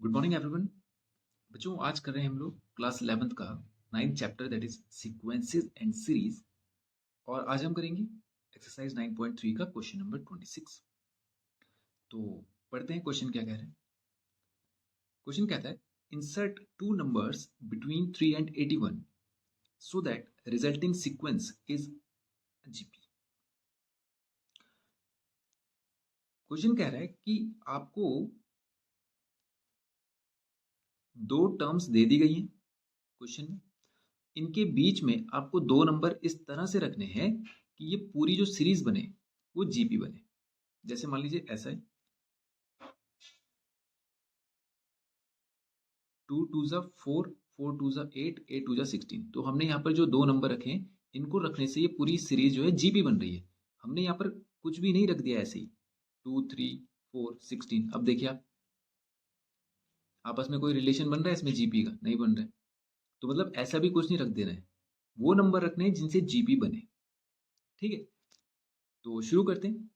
Good morning everyone. बच्चों, आज कर रहे हैं हम लोग क्लास 11th का 9th chapter that is sequences and series. और आज हम करेंगे एक्सरसाइज 9.3 का क्वेश्चन नंबर 26। तो पढ़ते हैं क्वेश्चन क्या कह रहे हैं। क्वेश्चन कहता है insert two numbers between 3 and 81 so that resulting sequence is GP. Question कह रहा है कि आपको दो टर्म्स दे दी गई हैं क्वेश्चन में। इनके बीच में आपको दो नंबर इस तरह से रखने हैं कि ये पूरी जो सीरीज बने वो जीपी बने। जैसे मान लीजिए ऐसा है 2 2 जा 4 4 2 जा 8 8 2 जा 16। तो हमने यहाँ पर जो दो नंबर रखे हैं इनको रखने से ये पूरी सीरीज जो है जीपी बन रही है। हमने यहाँ पर कुछ भी नहीं रख दिया ऐसे ही 2 3 4 16। अब देखिए आप आपस में कोई रिलेशन बन रहा है इसमें जीपी का? नहीं बन रहा है। तो मतलब ऐसा भी कुछ नहीं रख देना है, वो नंबर रखने हैं जिनसे जीपी बने। ठीक है, तो शुरू करते हैं।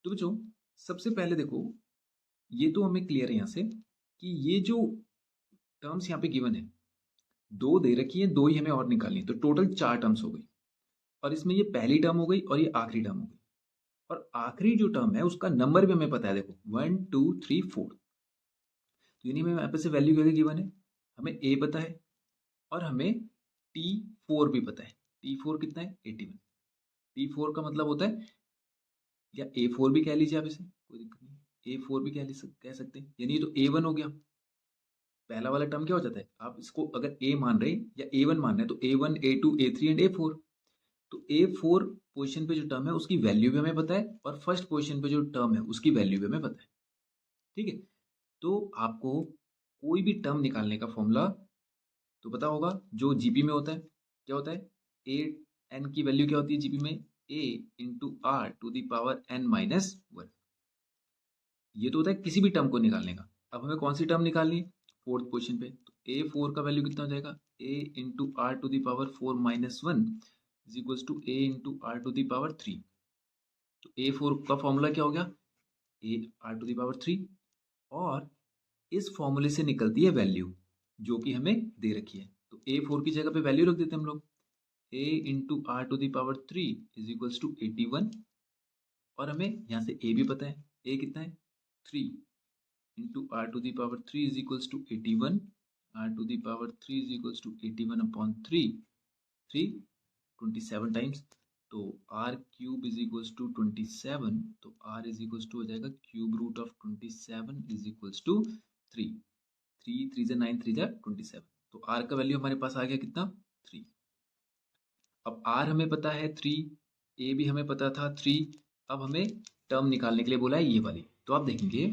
तो बच्चों सबसे पहले देखो, ये तो हमें क्लियर है यहाँ से कि ये जो टर्म्स यहाँ पे गिवन है दो दे रखी है, दो ही हमें और निकालनी है। तो टोटल चार टर्म्स हो गई और इसमें ये पहली टर्म हो गई और ये आखिरी टर्म हो गई। और आखिरी जो टर्म है उसका नंबर भी हमें पता है। देखो 1 2 3 4। तो यानी हमें यहाँ पे से वैल्यू क्या गिवन है, हमें ए पता है और हमें T4 भी पता है। T4 कितना है 81। T4 का मतलब होता है, या A4 भी कह लीजिए आप, इसे कोई दिक्कत नहीं, A4 भी कह सकते हैं। यानी ये तो A1 हो गया। पहला वाला टर्म क्या हो जाता है, आप इसको अगर A मान रहे हैं या A1 मान रहे हैं तो A1 A2 A3 and A4। तो A4 पोजीशन पे जो टर्म है उसकी वैल्यू भी हमें पता है और फर्स्ट पोजीशन पे जो टर्म है उसकी वैल्यू भी हमें पता है। ठीक है, तो आपको कोई भी टर्म निकालने का फॉर्मूला तो पता होगा जो जीपी में होता है। क्या होता है, ए एन की वैल्यू क्या होती है जीपी में, A into are to the power N minus one. ये तो होता है किसी भी टर्म को निकालने का। अब हमें कौन सी टर्म निकालनी है, फोर्थ पोजीशन पे। तो A4 का वैल्यू कितना हो जाएगा, ए into are to the power 4 minus one is equals to A into are to the power 3। तो A4 का फॉर्मूला क्या हो गया, A R to the power 3। और इस फॉर्मूले से निकलती है वैल्यू जो कि हमें दे रखी है। तो A4 की जगह पे वैल्यू रख देते हैं हम लोग, A into are to the power 3 is equals to 81। और हमें यहाँ से ए भी पता है, ए कितना है 3 into are to the power 3 is equals to 81। R to the power 3 is equals to 81 upon 3, 3 27 times. तो r cube is equals to 27। तो आर इज इक्वल्स टू हो जाएगा cube root of 27 is equals to 3। 3 3 जा 9 3 जा 27। तो are का value हमारे पास आ गया कितना 3। अब आर हमें पता है 3, ए भी हमें पता था 3। अब हमें टर्म निकालने के लिए बोला है ये वाली। तो आप देखेंगे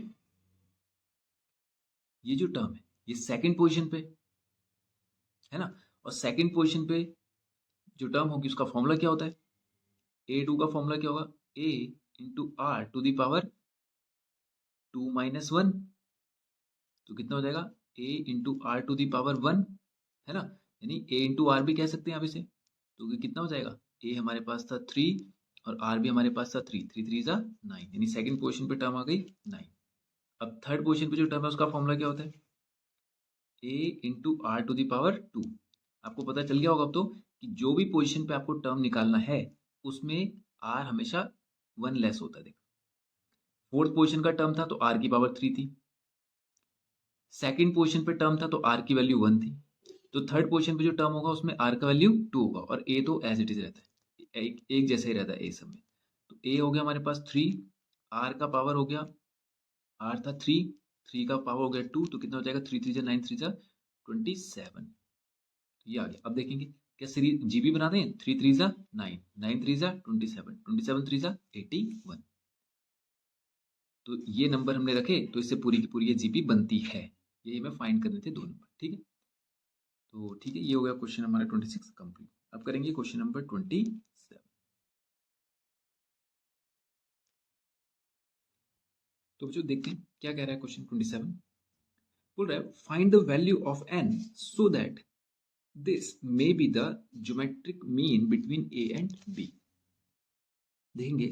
ये जो टर्म है ये सेकंड पोजीशन पे है ना। और सेकंड पोजीशन पे जो टर्म होगी उसका फॉर्मूला क्या होता है, A2 का फॉर्मूला क्या होगा, a into are to the power 2 minus one. तो कितना हो जाएगा ए into are to the power 1, है ना। यानी ए इंटू आर भी कह सकते हैं आप इसे। तो ये कितना हो जाएगा, ए हमारे पास था 3 और आर भी हमारे पास था 3, 3 3 जा 9। यानी सेकंड पोजीशन पे टर्म आ गई 9। अब थर्ड पोजीशन पे जो टर्म है उसका फॉर्मूला क्या होता है, a into are to the power 2। आपको पता चल गया होगा अब तो कि जो भी पोजीशन पे आपको टर्म निकालना है उसमें आर हमेशा 1 लेस होता है। देखो फोर्थ पोजीशन का टर्म था तो आर की पावर 3 थी। सेकंड पोजीशन पे टर्म था तो आर की वैल्यू 1 थी। तो थर्ड पोजीशन पे जो टर्म होगा उसमें आर का वैल्यू 2 होगा और ए तो एज इट इज रहता है, एक जैसा ही रहता है ए सब में। तो ए हो गया हमारे पास 3, आर का पावर हो गया, आर था 3, 3 का पावर हो गया 2। तो कितना हो जाएगा 3 3 जा 9 3 जा 27। ये आ गया। अब देखेंगे क्या सीरीज जीबी बना दें, 3 3 जा 9, 9 3 जा 27, 27 3 जा 81। तो ये नंबर हमने रखे तो इससे पूरी की पूरी ये जीबी बनती है। यही हमें फाइंड करने थे दो नंबर। ठीक है, तो ठीक है, ये हो गया क्वेश्चन हमारा 26 कंप्लीट। अब करेंगे क्वेश्चन नंबर 27। तो बच्चों देखते हैं क्या कह रहा है क्वेश्चन 27। बोल रहा है find the value of n so that this may be the geometric mean between a and b. देखेंगे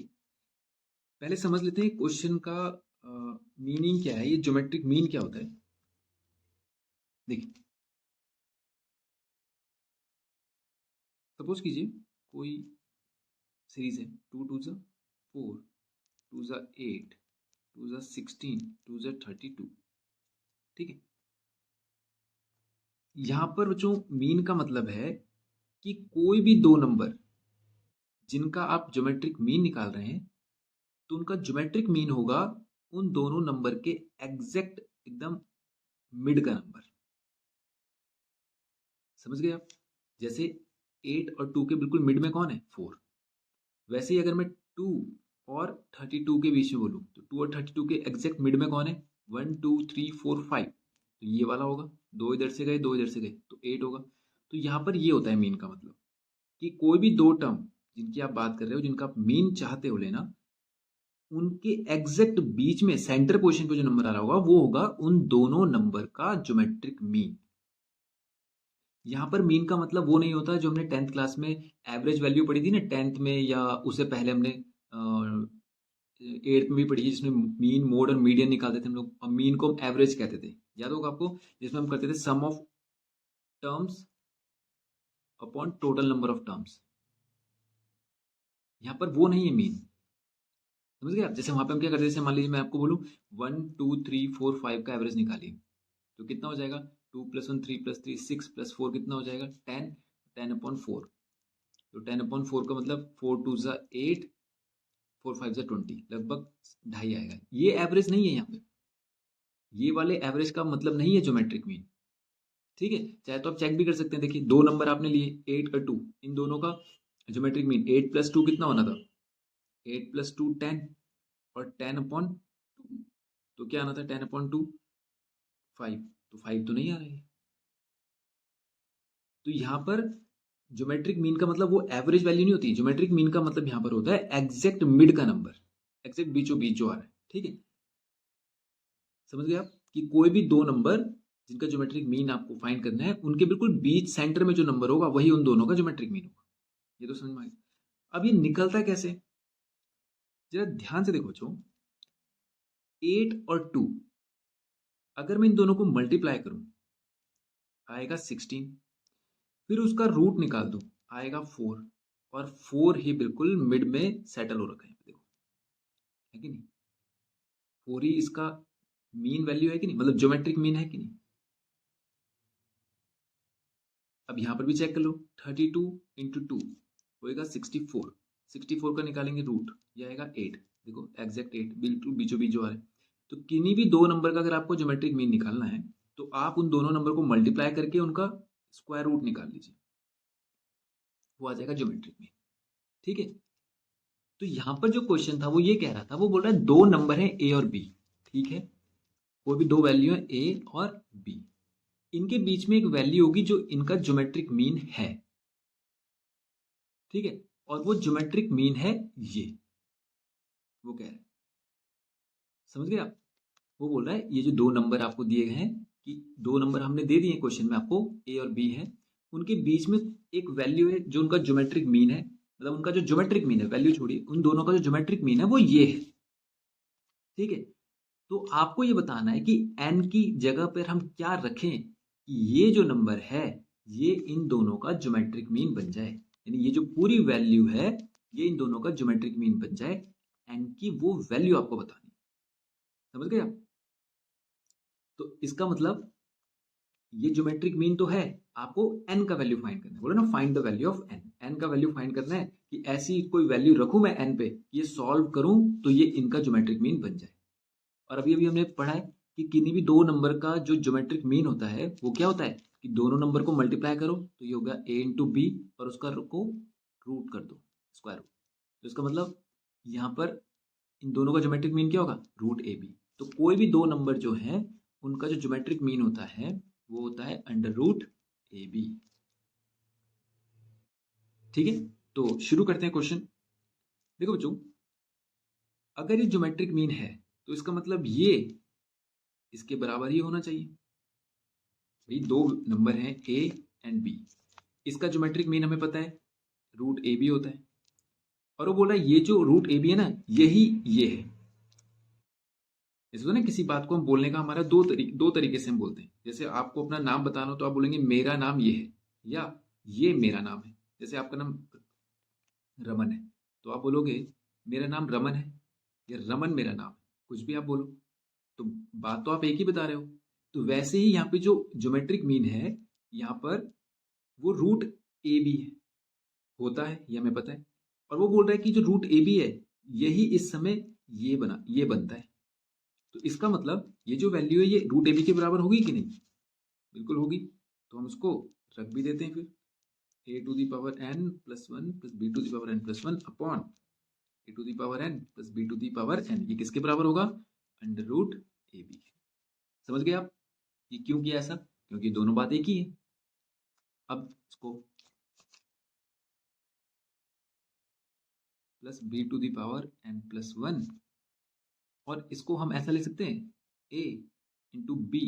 पहले समझ लेते हैं क्वेश्चन का मीनिंग क्या है, ये ज्योमेट्रिक मीन क्या होता है? देखिए, सपोज कीजिए कोई सीरीज है, 2 2 4, 2 8, 2 16, 2 32, ठीक है। यहां पर जो मीन का मतलब है कि कोई भी दो नंबर जिनका आप ज्योमेट्रिक मीन निकाल रहे हैं, तो उनका ज्योमेट्रिक मीन होगा उन दोनों नंबर के एग्जैक्ट एकदम मिड का नंबर। समझ गए आप? जैसे 8 और 2 के बिल्कुल मिड में कौन है? 4। वैसे ही अगर मैं 2 और 32 के बीच में बोलूं, तो 2 और 32 के एग्जैक्ट मिड में कौन है? 1 2 3 4 5। तो ये वाला होगा, दो इधर से गए दो इधर से गए तो 8 होगा। तो यहां पर ये होता है मीन का मतलब, कि कोई भी दो टर्म जिनकी आप बात कर रहे हो, जिनका आप मीन चाहते हो लेना, उनके एग्जैक्ट बीच में सेंटर पोजीशन पे जो नंबर आ रहा होगा वो होगा उन दोनों नंबर का ज्योमेट्रिक मीन। यहां पर मीन का मतलब वो नहीं होता जो हमने 10th क्लास में एवरेज वैल्यू पढ़ी थी ना 10th में, या उससे पहले हमने 8th में भी पढ़ी है, जिसमें मीन मोड और मीडियन निकालते थे हम लोग, और मीन को हम एवरेज कहते थे, याद होगा आपको? जिसमें हम करते थे sum of terms upon total number of terms. यहां पर वो नहीं है मीन। समझ गए आप? जैसे वहां पे हम क्या करते थे, जैसे मान लीजिए मैं आपको बोलूं 1 2 3 4 5 का एवरेज निकालिए, तो कितना हो जाएगा? 2 + 1 3 + 3 6 + 4 कितना हो जाएगा? 10। 10/4। तो 10/4 का मतलब 4 2 8, 4 5 20, लगभग ढाई आएगा। ये एवरेज नहीं है यहाँ पे, ये वाले एवरेज का मतलब नहीं है ज्योमेट्रिक मीन। ठीक है, चाहे तो आप चेक भी कर सकते हैं। देखिए, दो नंबर आपने लिए 8 और 2, इन दोनों का ज्योमेट्रिक मीन 8 + 2 कितना होना था? 8 + 2 10, और 10/2 तो क्या आना था? 10/2 5। तो 5 तो नहीं आ रहा है। तो यहां पर ज्योमेट्रिक मीन का मतलब वो एवरेज वैल्यू नहीं होती। ज्योमेट्रिक मीन का मतलब यहां पर होता है एग्जैक्ट मिड का नंबर, एग्जैक्ट बीचों बीच जो आ रहा है। ठीक है, समझ गए आप? कि कोई भी दो नंबर जिनका ज्योमेट्रिक मीन आपको फाइंड करना है, उनके बिल्कुल बीच सेंटर में जो नंबर होगा वही उन दोनों का ज्योमेट्रिक मीन होगा। ये तो समझ में आ गया। अब ये निकलता कैसे? जरा ध्यान से देखो बच्चों, 8 और 2, अगर मैं इन दोनों को मल्टीप्लाई करूं आएगा 16, फिर उसका रूट निकाल दूं आएगा 4, और 4 ही बिल्कुल मिड में सेटल हो रखा है, देखो, है कि नहीं? 4 ही इसका मीन वैल्यू है कि नहीं, मतलब ज्योमेट्रिक मीन है कि नहीं? अब यहां पर भी चेक कर लो, 32 × 2 होएगा 64। 64 का निकालेंगे रूट, ये आएगा 8। देखो एग्जैक्ट 8 बिल्कुल बीचों बीच जो आ रहा है। तो किन्हीं भी दो नंबर का अगर आपको ज्योमेट्रिक मीन निकालना है, तो आप उन दोनों नंबर को मल्टीप्लाई करके उनका स्क्वायर रूट निकाल लीजिए, वो आ जाएगा ज्योमेट्रिक मीन। ठीक है, तो यहां पर जो क्वेश्चन था वो ये कह रहा था, वो बोल रहा है दो नंबर है ए और बी। ठीक है, कोई भी दो वैल्यू है ए और बी, इनके बीच में एक वैल्यू होगी जो इनका ज्योमेट्रिक मीन है। ठीक है, और वो ज्योमेट्रिक मीन है ये, वो कह रहा है। समझ गए आप? वो बोल रहा है ये जो दो नंबर आपको दिए गए हैं, कि दो नंबर हमने दे दिए क्वेश्चन में आपको, ए और बी है, उनके बीच में एक वैल्यू है जो उनका ज्योमेट्रिक मीन है, मतलब उनका जो ज्योमेट्रिक मीन है, वैल्यू छोड़िए, उन दोनों का जो ज्योमेट्रिक मीन है वो ये है। ठीक है, तो आपको ये बताना है कि n की जगह पर हम क्या रखें कि ये जो नंबर है ये इन दोनों का ज्योमेट्रिक मीन बन जाए, यानी ये जो पूरी वैल्यू है ये इन दोनों का ज्योमेट्रिक मीन बन जाए। n की वो वैल्यू आपको बतानी है। समझ गए आप? तो इसका मतलब ये ज्योमेट्रिक मीन तो है, आपको n का वैल्यू फाइंड करना है। बोलो ना, find the value of n। n का वैल्यू फाइंड करना है कि ऐसी कोई वैल्यू रखूं मैं n पे, ये सॉल्व करूं तो ये इनका ज्योमेट्रिक मीन बन जाए। और अभी अभी हमने पढ़ा है कि किन्हीं भी दो नंबर का जो ज्योमेट्रिक मीन होता है वो क्या होता है, कि दोनों नंबर को मल्टीप्लाई करो तो ये होगा a इंटू बी, और उसका को रूट कर दो, स्क्वायर रूट। तो इसका मतलब यहाँ पर इन दोनों का ज्योमेट्रिक मीन क्या होगा? Root a b. तो कोई भी दो नंबर जो है उनका जो ज्योमेट्रिक मीन होता है वो होता है √AB। ठीक है, तो शुरू करते हैं क्वेश्चन। देखो बच्चों, अगर ये ज्योमेट्रिक मीन है तो इसका मतलब ये इसके बराबर ही होना चाहिए। भाई दो नंबर हैं ए एंड बी, इसका ज्योमेट्रिक मीन हमें पता है √AB होता है, और वो बोल रहा है ये जो √AB है ना, यही ये है। जैसे ना किसी बात को हम बोलने का हमारा दो तरीके से हम बोलते हैं। जैसे आपको अपना नाम बताना हो तो आप बोलेंगे मेरा नाम ये है, या ये मेरा नाम है। जैसे आपका नाम रमन है तो आप बोलोगे मेरा नाम रमन है, या रमन मेरा नाम है, कुछ भी आप बोलो, तो बात तो आप एक ही बता रहे हो। तो वैसे ही यहाँ पे जो ज्योमेट्रिक मीन है, यहाँ पर वो रूट ए बी है, होता है, ये हमें पता है। और वो बोल रहा है कि जो रूट ए बी है यही इस समय ये बनता है। तो इसका मतलब ये जो वैल्यू है ये रूट ए बी के बराबर होगी कि नहीं? बिल्कुल होगी। तो हम इसको रख भी देते हैं फिर, a to the power n plus one plus b to the power n plus one upon a to the power n plus b to the power n. ये किसके बराबर होगा? Under root a b. समझ गए आप ये क्यों किया ऐसा? क्योंकि दोनों बात एक ही है। अब इसको plus b to the power n plus one, और इसको हम ऐसा लिख सकते हैं a into b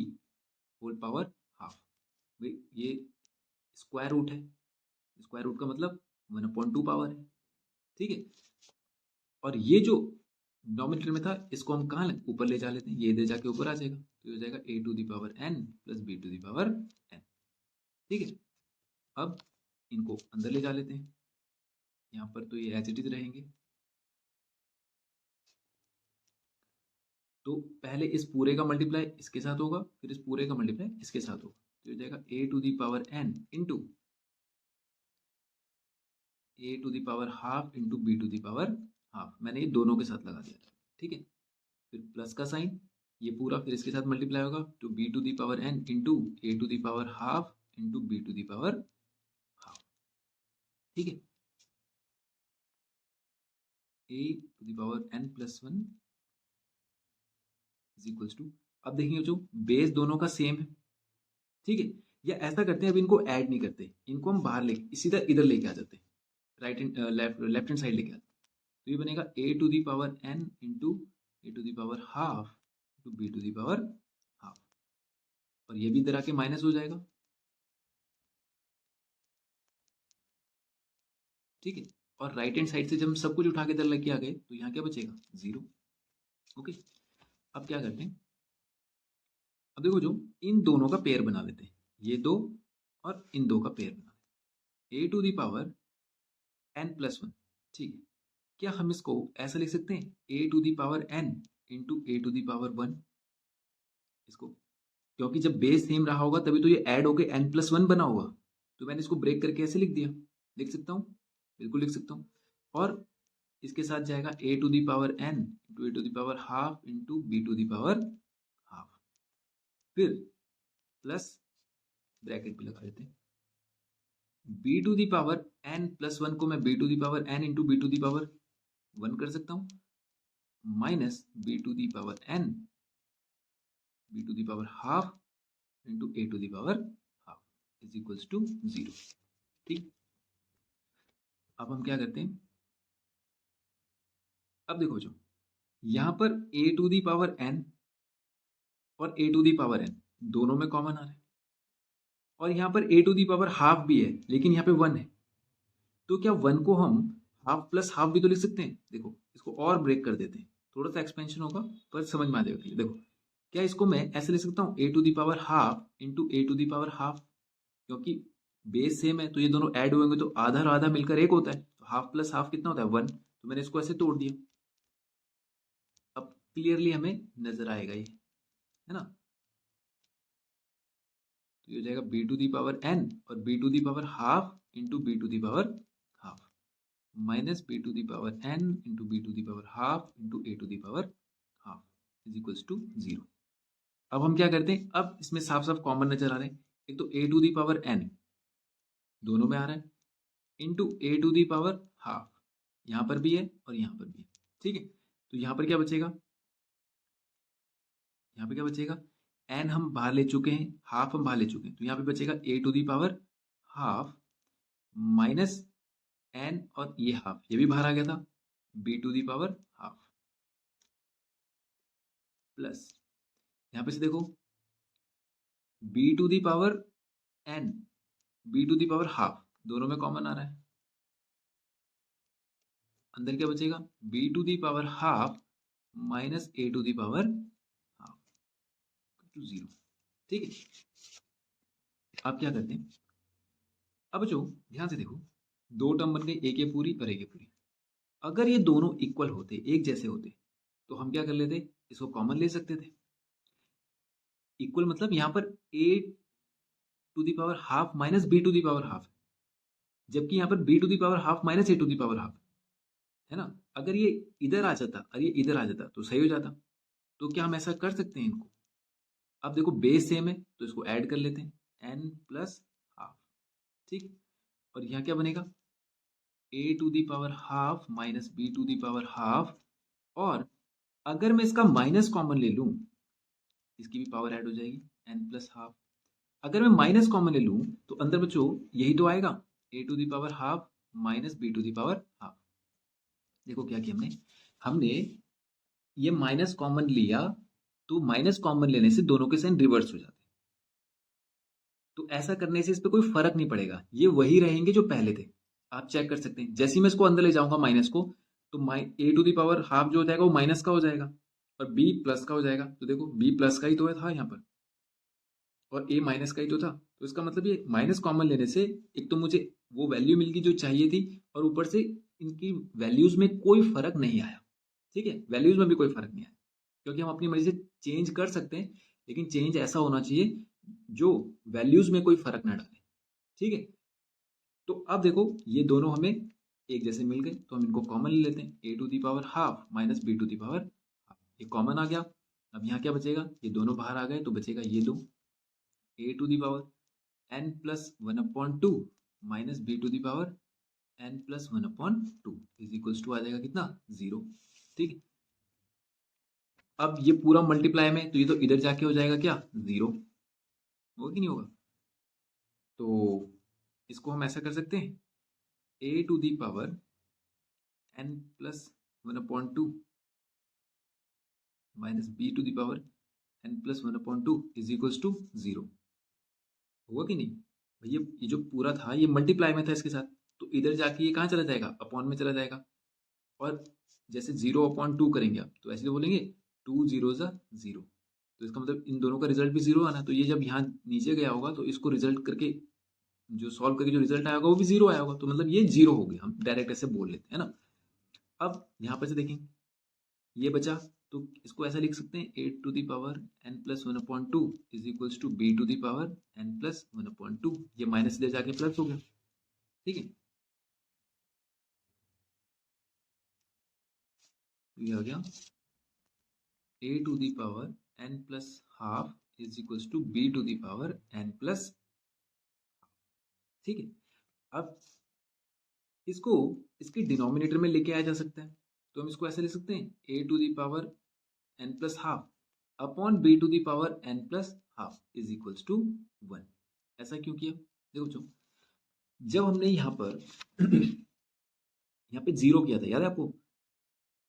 whole power half. भाई ये स्क्वायर रूट है, स्क्वायर रूट का मतलब 1/2 पावर है, ठीक है। और ये जो नॉमिनेटर में था इसको हम कहाँ ऊपर ले जा लेते हैं, ये इधर जाके ऊपर आ जाएगा, तो ये हो जाएगा a to the power n plus b to the power n, ठीक है। अब इनको अंदर ले जा लेते हैं, यहाँ पर तो ये एज इट इज रहेंगे। तो पहले इस पूरे का मल्टीप्लाई इसके साथ होगा, फिर इस पूरे का मल्टीप्लाई इसके साथ होगा, तो हो जाएगा a to the power n into a to the power half into b to the power half. मैंने ये दोनों के साथ लगा दिया था, ठीक है। फिर प्लस का साइन, ये पूरा फिर इसके साथ मल्टीप्लाई होगा, तो b to the power n into a to the power half into b to the power half, ठीक है। A to the power n plus one is equals to, अब देखिए जो बेस दोनों का सेम है, ठीक है। या ऐसा करते हैं, अब इनको ऐड नहीं करते, इनको हम बाहर लेके सीधा इधर लेके आ जाते हैं, right hand left hand side लेके आते हैं। तो ये बनेगा a to the power n into a to the power half to b to the power half, और ये भी इधर आके माइनस हो जाएगा, ठीक है। और राइट हैंड साइड से जब हम सब कुछ उठा के इधर लेके आ गए तो यहाँ क्या बचेगा? 0। ओके, अब क्या करते हैं, अब देखो जो इन दोनों का पेयर बना लेते हैं, ये दो और इन दो का पेयर बना लेते हैं, a to the power n plus one, ठीक है। क्या हम इसको ऐसा लिख सकते हैं a to the power n into a to the power one, इसको, क्योंकि जब बेस सेम रहा होगा तभी तो ये ऐड होके एन प्लस वन बना होगा, तो मैंने इसको ब्रेक करके ऐसे लिख दिया, लिख सकता हूँ, बिल्कुल लिख सकता हूँ। और इसके साथ जाएगा a to the power n into a to the power half into b to the power half, फिर प्लस ब्रैकेट भी लगा देते हैं, b to the power n plus one को मैं b to the power n into b to the power one कर सकता हूँ, minus b to the power n b to the power half into a to the power half is equals to 0, ठीक। अब हम क्या करते हैं, अब देखो जो यहां पर ए टू दी पावर एन और ए टू दी पावर एन दोनों में कॉमन आ रहा है, और यहां पर ए टू दी पावर हाफ भी है लेकिन यहाँ पे 1 है, तो क्या 1 को हम हाफ प्लस हाफ भी तो लिख सकते हैं। देखो इसको और ब्रेक कर देते हैं, थोड़ा सा एक्सपेंशन होगा पर समझ में आ जाएगा। देखो क्या इसको मैं ऐसे लिख सकता हूँ a to the power half into a to the power half, क्योंकि बेस सेम है तो ये दोनों ऐड होंगे तो आधा और आधा मिलकर एक होता है, तो हाफ प्लस हाफ कितना होता है? 1। तो मैंने इसको ऐसे तोड़ दिया, अब क्लियरली हमें नजर आएगा ये, है ना। तो ये हो जाएगा b to the power n और b to the power half into b to the power half minus b to the power n into b to the power half into a to the power half is equals to 0। अब हम क्या करते हैं, अब इसमें साफ साफ common नजर आ रहे हैं, एक तो a to the power n दोनों में आ रहा है into a to the power half, यहां पर भी है और यहां पर भी है, ठीक है। तो यहां पर क्या बचेगा, यहाँ पे क्या बचेगा, एन हम बाहर ले चुके हैं, हाफ हम बाहर ले चुके हैं, तो यहाँ पे बचेगा a to the power half minus n और ये हाफ ये भी बाहर आ गया था, b to the power half plus यहाँ पे से देखो b to the power n b to the power half दोनों में कॉमन आ रहा है, अंदर क्या बचेगा b to the power half minus a to the power two 0। ठीक है, अब क्या करते हैं, अब जो ध्यान से देखो, दो टर्म बन गई, एक ये पूरी और एक ये पूरी। अगर ये दोनों इक्वल होते, एक जैसे होते, तो हम क्या कर लेते, इसको कॉमन ले सकते थे। इक्वल मतलब यहाँ पर a to the power half minus b to the power half, जबकि यहाँ पर b to the power half minus a to the power half है ना। अगर ये इधर आ जाता और ये इधर आ जाता तो सही हो जाता। तो क्या हम ऐसा कर सकते हैं इनको? अब देखो बेस सेम है तो इसको ऐड कर लेते हैं, n प्लस हाफ। ठीक, और यहाँ क्या बनेगा, a to the power half minus b to the power half. और अगर मैं इसका माइनस कॉमन ले लूं, इसकी भी पावर ऐड हो जाएगी, n प्लस हाफ। अगर मैं माइनस कॉमन ले लूं तो अंदर बच्चों यही तो आएगा, a to the power half minus b to the power half. देखो क्या किया हमने, हमने ये माइनस कॉमन लिया, तो माइनस कॉमन लेने से दोनों के साइन रिवर्स हो जाते हैं। तो ऐसा करने से इस पे कोई फर्क नहीं पड़ेगा, ये वही रहेंगे जो पहले थे। आप चेक कर सकते हैं, जैसे ही मैं इसको अंदर ले जाऊंगा माइनस को, तो a to the power half जो हो जाएगा वो माइनस का हो जाएगा और बी प्लस का हो जाएगा। तो देखो बी प्लस का ही तो था यहाँ पर और ए माइनस का ही तो था। तो इसका मतलब ये माइनस कॉमन लेने से एक तो मुझे वो वैल्यू मिल गई जो चाहिए थी, और ऊपर से इनकी वैल्यूज में कोई फर्क नहीं आया। ठीक है, वैल्यूज में भी कोई फर्क नहीं आया, क्योंकि हम अपनी मर्जी से चेंज कर सकते हैं, लेकिन चेंज ऐसा होना चाहिए जो वैल्यूज में कोई फर्क ना डाले। ठीक है, तो अब देखो ये दोनों हमें एक जैसे मिल गए, तो हम इनको कॉमन ले लेते हैं, a to the power half minus b to the power half. ये कॉमन आ गया। अब यहाँ क्या बचेगा, ये दोनों बाहर आ गए तो बचेगा ये दो, a to the power n plus one upon two minus b to the power n plus one upon two is equals to आ जाएगा कितना, 0। ठीक है, अब ये पूरा मल्टीप्लाई में तो ये तो इधर जाके हो जाएगा क्या, 0, होगा कि नहीं होगा। तो इसको हम ऐसा कर सकते हैं, a to the power n plus one upon two minus b to the power n plus one upon two is equals to 0, होगा कि नहीं भैया। ये जो पूरा था ये मल्टीप्लाई में था इसके साथ, तो इधर जाके ये कहाँ चला जाएगा, अपॉन में चला जाएगा। और जैसे 0 अपॉन 2 करेंगे आप तो ऐसे बोलेंगे 2 0 ज़ा 0, तो इसका मतलब इन दोनों का रिजल्ट भी 0 आना। तो ये जब यहाँ नीचे गया होगा तो इसको रिजल्ट करके जो सॉल्व करके जो रिजल्ट आया होगा वो भी 0 आया होगा, तो मतलब ये 0 हो गया। हम डायरेक्ट ऐसे बोल लेते हैं ना। अब यहाँ पर से देखेंगे ये बचा, तो इसको ऐसा लिख सकते हैं, a to the power n plus one upon two is equals to b to the power n plus one upon two. ये माइनस इधर जाके प्लस हो गया। ठीक है, ये आ गया a to the power n plus half is equals to b to the power n plus. ठीक है, अब इसको इसके डिनोमिनेटर में लेके आया जा सकता है, तो हम इसको ऐसे लिख सकते हैं, a to the power n plus half upon b to the power n plus half is equals to 1। ऐसा क्यों किया, देखो बच्चों, जब हमने यहाँ पर यहाँ पे 0 किया था, याद है आपको,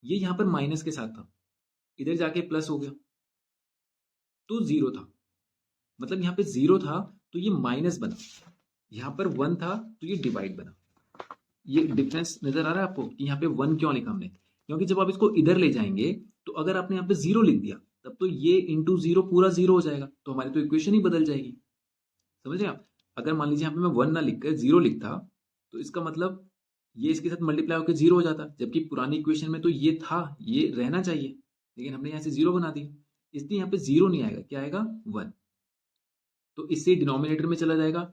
ये यहाँ पर माइनस के साथ था, इधर जाके प्लस हो गया तो 0 था। मतलब यहाँ पे 0 था तो ये माइनस बना, यहाँ पर 1 था तो ये डिवाइड बना। ये डिफरेंस नजर आ रहा है आपको कि यहाँ पे 1 क्यों लिखा हमने, क्योंकि जब आप इसको इधर ले जाएंगे तो अगर आपने यहाँ पे 0 लिख दिया तब तो ये इंटू 0 पूरा 0 हो जाएगा, तो हमारी तो इक्वेशन ही बदल जाएगी। समझ रहे हैं आप। अगर मान लीजिए यहाँ पे मैं 1 ना लिख कर 0 लिखता तो इसका मतलब ये इसके साथ मल्टीप्लाई होकर 0 हो जाता, जबकि पुरानी इक्वेशन में तो ये था, ये रहना चाहिए, लेकिन हमने यहाँ से 0 बना दिया, इसलिए यहाँ पे 0 नहीं आएगा, क्या आएगा 1। तो इससे डिनोमिनेटर में चला जाएगा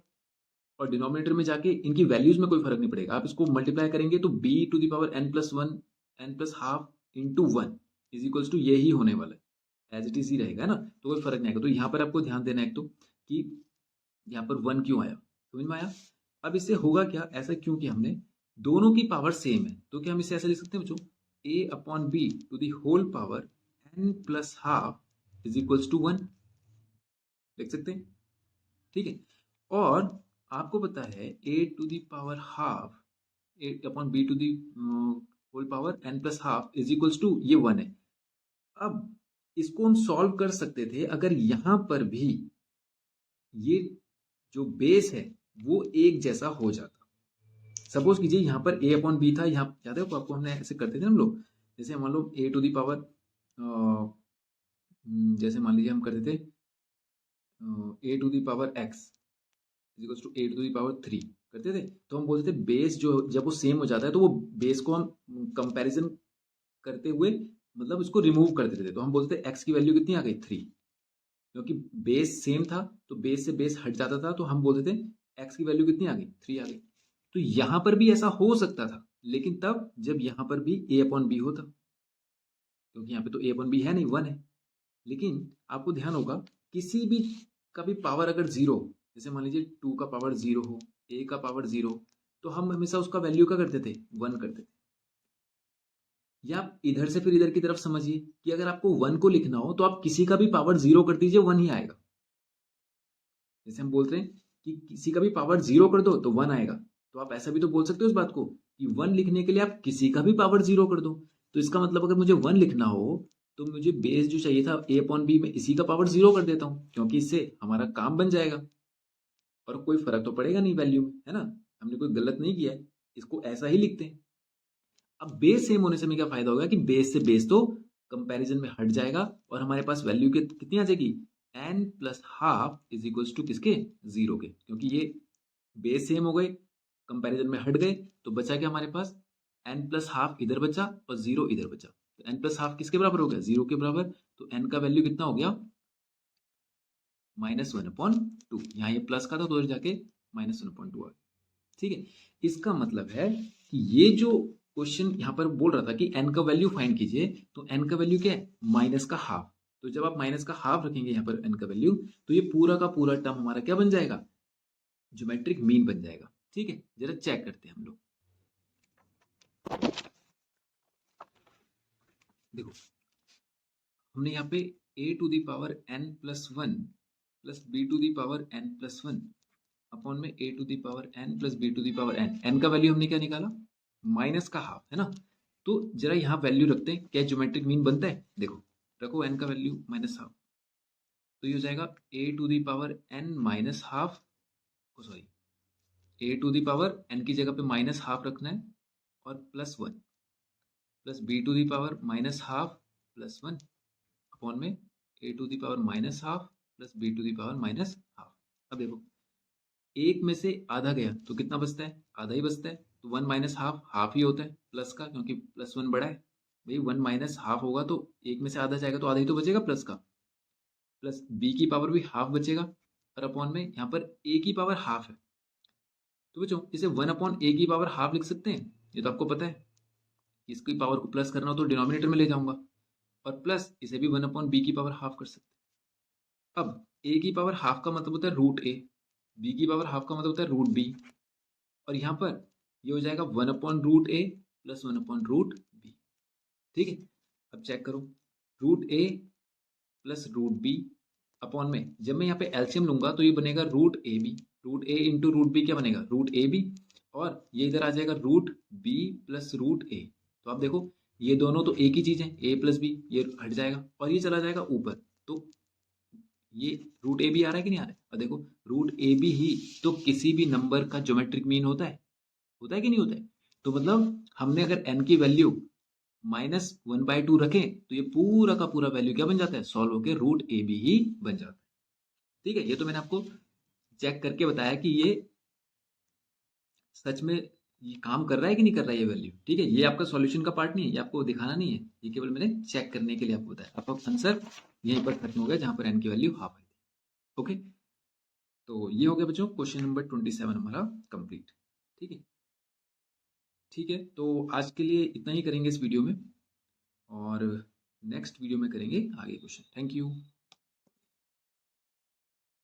और डिनोमिनेटर में जाके इनकी वैल्यूज में कोई फर्क नहीं पड़ेगा। आप इसको मल्टीप्लाई करेंगे तो b to the power n plus one n plus half into 1 is equals to ये ही होने वाला है, एज इट इज ही रहेगा ना, तो कोई फर्क नहीं आएगा। तो यहाँ पर आपको ध्यान देना है एक तो कि यहाँ पर 1 क्यों आया, समझ में आया। अब इससे होगा क्या, ऐसा क्यों कि हमने दोनों की पावर सेम है, तो क्या हम इसे ऐसे लिख सकते हैं बच्चों, a upon b to the whole power n plus half is equals to 1, लिख सकते हैं। ठीक है, और आपको पता है a to the power half a upon b to the whole power n plus half is equals to ये 1 है। अब इसको हम सॉल्व कर सकते थे अगर यहां पर भी ये जो बेस है वो एक जैसा हो जाता। सपोज कीजिए यहाँ पर ए अपॉन बी था, यहाँ याद है आपको हमने ऐसे करते थे हम लोग, जैसे मान लो ए टू दी पावर जैसे मान लीजिए हम करते थे a to the power x is to a to the power 3 करते थे, तो हम बोलते थे बेस जो जब वो सेम हो जाता है तो वो बेस को हम कंपैरिजन करते हुए मतलब उसको रिमूव कर देते थे, तो हम बोलते थे एक्स की वैल्यू कितनी आ गई 3, क्योंकि बेस सेम था तो बेस से बेस हट जाता था, तो हम बोलते थे एक्स की वैल्यू कितनी आ गई 3 आ गई। तो यहां पर भी ऐसा हो सकता था, लेकिन तब जब यहां पर भी ए अपॉन बी होता, क्योंकि यहाँ पे तो ए अपॉन बी है नहीं, 1 है। लेकिन आपको ध्यान होगा किसी भी का भी पावर अगर 0, जैसे मान लीजिए 2 का पावर 0 हो, ए का पावर 0, तो हम हमेशा उसका वैल्यू क्या करते थे 1 करते थे। या आप इधर से फिर इधर की तरफ समझिए कि अगर आपको 1 को लिखना हो तो आप किसी का भी पावर 0 कर दीजिए 1 ही आएगा। जैसे हम बोलते हैं कि किसी का भी पावर 0 कर दो तो 1 आएगा, तो आप ऐसा भी तो बोल सकते हो उस बात को कि 1 लिखने के लिए आप किसी का भी पावर 0 कर दो। तो इसका मतलब अगर मुझे 1 लिखना हो तो मुझे बेस जो चाहिए था ए अपॉन बी में इसी का पावर 0 कर देता हूं, क्योंकि इससे हमारा काम बन जाएगा और कोई फर्क तो पड़ेगा नहीं वैल्यू में, है ना। हमने कोई गलत नहीं किया है, इसको ऐसा ही लिखते हैं। अब बेस सेम होने से हमें क्या फायदा होगा कि बेस से बेस तो कंपैरिजन में हट जाएगा और हमारे पास वैल्यू कितनी आ जाएगी n plus half is equals to किसके 0 के, क्योंकि ये बेस सेम हो गए कंपैरिजन में हट गए, तो बचा क्या हमारे पास n प्लस हाफ इधर बचा और 0 इधर बचा। तो n प्लस हाफ किसके बराबर हो गया 0 के बराबर, तो n का वैल्यू कितना हो गया -1/2। यहाँ ये प्लस का था तो उधर जाके -1/2 आ गया। ठीक है, इसका मतलब है कि ये जो क्वेश्चन यहाँ पर बोल रहा था कि n का वैल्यू फाइंड कीजिए, तो n का वैल्यू क्या है माइनस का हाफ। तो जब आप माइनस का हाफ रखेंगे यहाँ पर n का वैल्यू, तो ये पूरा का पूरा टर्म हमारा क्या बन जाएगा ज्योमेट्रिक मीन बन जाएगा। ठीक है, जरा चेक करते हैं हम लोग। देखो हमने यहाँ पे a to the power n plus 1 plus b to the power n plus 1 upon में a to the power n plus b to the power n का वैल्यू हमने क्या निकाला माइनस का हाफ, है ना। तो जरा यहाँ वैल्यू रखते हैं, क्या ज्योमेट्रिक मीन बनता है। देखो रखो n का वैल्यू माइनस हाफ, तो ये हो जाएगा a to the power n minus half, sorry a to the power n की जगह पे माइनस हाफ रखना है और plus 1 plus b to the power minus half plus 1 upon में a to the power minus half plus b to the power minus half. अब देखो एक में से आधा गया तो कितना बचता है आधा ही बचता है, तो 1 माइनस हाफ हाफ ही होता है प्लस का, क्योंकि प्लस 1 बड़ा है भाई। 1 माइनस हाफ होगा तो एक में से आधा जाएगा तो आधा ही तो बचेगा प्लस का, प्लस b की पावर भी हाफ बचेगा और अपॉन में यहाँ पर a की पावर हाफ है, तो बच्चों इसे 1 अपॉन a की पावर हाफ लिख सकते हैं। ये तो आपको पता है कि इसकी पावर को प्लस करना हो तो डिनोमिनेटर में ले जाऊंगा, और प्लस इसे भी 1 अपॉन b की पावर हाफ कर सकते हैं। अब a की पावर हाफ का मतलब होता है रूट a, b की पावर हाफ का मतलब होता है रूट b, और यहाँ पर ये हो जाएगा 1 upon root a plus 1 upon root b। ठीक है, अब चेक करो root a plus root b upon में जब मैं यहाँ पे एलसीएम लूंगा तो ये बनेगा root a b, root a into root b क्या बनेगा रूट ए बी, और ये इधर आ जाएगा root b plus root a। तो आप देखो ये दोनों तो एक ही चीज है a प्लस बी, ये हट जाएगा और ये चला जाएगा ऊपर, तो ये रूट ए बी आ रहा है कि नहीं आ रहा है। और देखो रूट ए बी ही तो किसी भी नंबर का ज्योमेट्रिक मीन होता है कि नहीं होता है। तो मतलब हमने अगर n की वैल्यू -1/2 रखें तो ये पूरा का पूरा वैल्यू क्या बन जाता है सॉल्व होकर रूट ए बी ही बन जाता है। ठीक है, ये तो मैंने आपको चेक करके बताया कि ये सच में ये काम कर रहा है कि नहीं कर रहा है ये वैल्यू। ठीक है, ये आपका सॉल्यूशन का पार्ट नहीं है, ये आपको दिखाना नहीं है, ये केवल मैंने चेक करने के लिए आपको बताया। आपका आंसर यहीं पर खत्म हो गया जहां पर n की वैल्यू हाफ है। ओके, तो ये हो गया बच्चों क्वेश्चन नंबर 27 हमारा कंप्लीट। ठीक है, ठीक है, तो आज के लिए इतना ही करेंगे इस वीडियो में, और नेक्स्ट वीडियो में करेंगे आगे क्वेश्चन। Thank you.